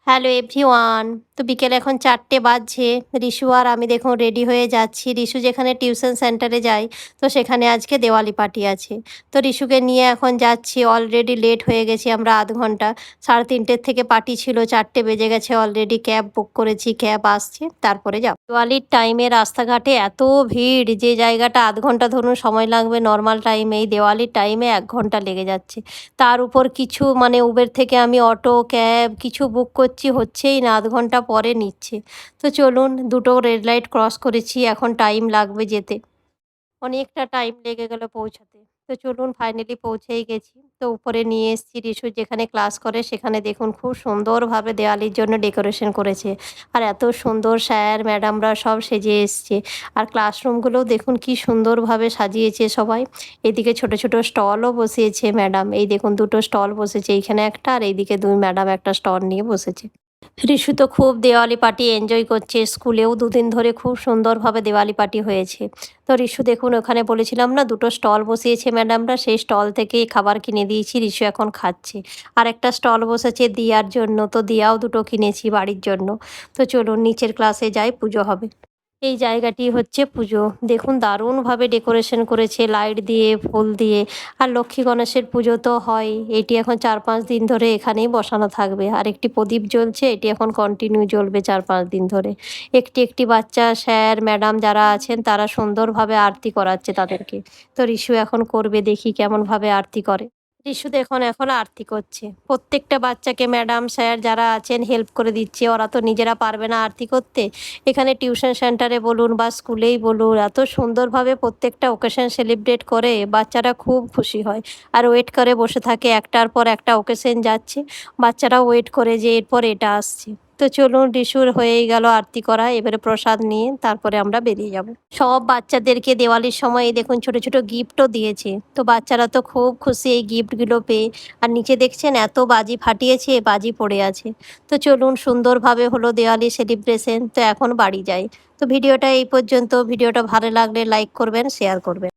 Hello everyone. তো বিকেলে এখন 4টে বাজছে। রিশু আর আমি দেখুন রেডি হয়ে যাচ্ছি। রিশু যেখানে টিউশন সেন্টারে যায়, তো সেখানে আজকে দেওয়ালি পার্টি আছে। তো রিশুকে নিয়ে এখন যাচ্ছি। অলরেডি লেট হয়ে গেছি আমরা আধ ঘন্টা। 3:30 থেকে পার্টি ছিল, 4টে বেজে গেছে অলরেডি। ক্যাব বুক করেছি, ক্যাব আসছে, তারপরে যাব। দেওয়ালির টাইমে রাস্তাঘাটে এত ভিড়, যে জায়গাটা আধ ঘন্টা ধরুন সময় লাগবে নর্মাল টাইমে, এই দেওয়ালির টাইমে 1 ঘন্টা লেগে যাচ্ছে। তার উপর কিছু মানে উবের থেকে আমি অটো, ক্যাব কিছু বুক করছি, হচ্ছেই না, আধ ঘন্টা পরে নিচ্ছে। তো চলুন, দুটো রেড লাইট ক্রস করেছি, এখন টাইম লাগবে যেতে। অনেকটা টাইম লেগে গেল পৌঁছাতে। তো চলুন ফাইনালি পৌঁছেই গেছি। তো উপরে নিয়ে এসেছি, রিশু যেখানে ক্লাস করে সেখানে দেখুন খুব সুন্দরভাবে দেওয়ালির জন্য ডেকোরেশন করেছে। আর এত সুন্দর স্যার ম্যাডামরা সব সেজে এসছে। আর ক্লাসরুমগুলোও দেখুন কি সুন্দরভাবে সাজিয়েছে সবাই। এদিকে ছোট ছোট স্টলও বসিয়েছে ম্যাডাম। এই দেখুন দুটো স্টল বসেছে, এইখানে একটা আর এইদিকে দুই ম্যাডাম একটা স্টল নিয়ে বসেছে। রিশু তো খুব দেওয়ালি পার্টি এনজয় করছে। স্কুলেও 2 দিন ধরে খুব সুন্দরভাবে দেওয়ালি পার্টি হয়েছে। তো রিশু দেখুন ওখানে বলেছিলাম না দুটো স্টল বসিয়েছে ম্যাডামরা, সেই স্টল থেকেই খাবার কিনে দিয়েছি, রিশু এখন খাচ্ছে। আর একটা স্টল বসেছে দিয়ার জন্য, তো দিয়াও দুটো কিনেছি বাড়ির জন্য। তো চলুন নিচের ক্লাসে যাই, পুজো হবে। এই জায়গাটি হচ্ছে পুজো। দেখুন দারুণভাবে ডেকোরেশন করেছে লাইট দিয়ে, ফুল দিয়ে। আর লক্ষ্মী গণেশের পুজো তো হয়। এটি এখন 4-5 দিন ধরে এখানেই বসানো থাকবে। আর একটি প্রদীপ জ্বলছে, এটি এখন কন্টিনিউ জ্বলবে 4-5 দিন ধরে। একটি একটি বাচ্চা, স্যার ম্যাডাম যারা আছেন তারা সুন্দরভাবে আরতি করাচ্ছে তাদেরকে। তো রিশু এখন করবে, দেখি কেমনভাবে আরতি করে। রিশু দেখুন এখন আরতি করছে। প্রত্যেকটা বাচ্চাকে ম্যাডাম স্যার যারা আছেন হেল্প করে দিচ্ছে। ওরা তো নিজেরা পারবে না আরতি করতে। এখানে টিউশন সেন্টারে বলুন বা স্কুলেই বলুন, এত সুন্দরভাবে প্রত্যেকটা ওকেশন সেলিব্রেট করে, বাচ্চারা খুব খুশি হয়। আর ওয়েট করে বসে থাকে, একটার পর একটা ওকেশন যাচ্ছে, বাচ্চারাও ওয়েট করে যে এরপর এটা আসছে। তো চলুন, রিশুর হয়েই গেল আরতি করা, এবারে প্রসাদ নিয়ে তারপরে আমরা বেরিয়ে যাব। সব বাচ্চাদেরকে দেওয়ালির সময় এই দেখুন ছোট ছোট গিফটও দিয়েছে। তো বাচ্চারা তো খুব খুশি এই গিফটগুলো পেয়ে। আর নিচে দেখছেন এত বাজি ফাটিয়েছে, বাজি পড়ে আছে। তো চলুন, সুন্দরভাবে হলো দেওয়ালি সেলিব্রেশন। তো এখন বাড়ি যাই। তো ভিডিওটা এই পর্যন্ত। ভিডিওটা ভালো লাগলে লাইক করবেন, শেয়ার করবেন।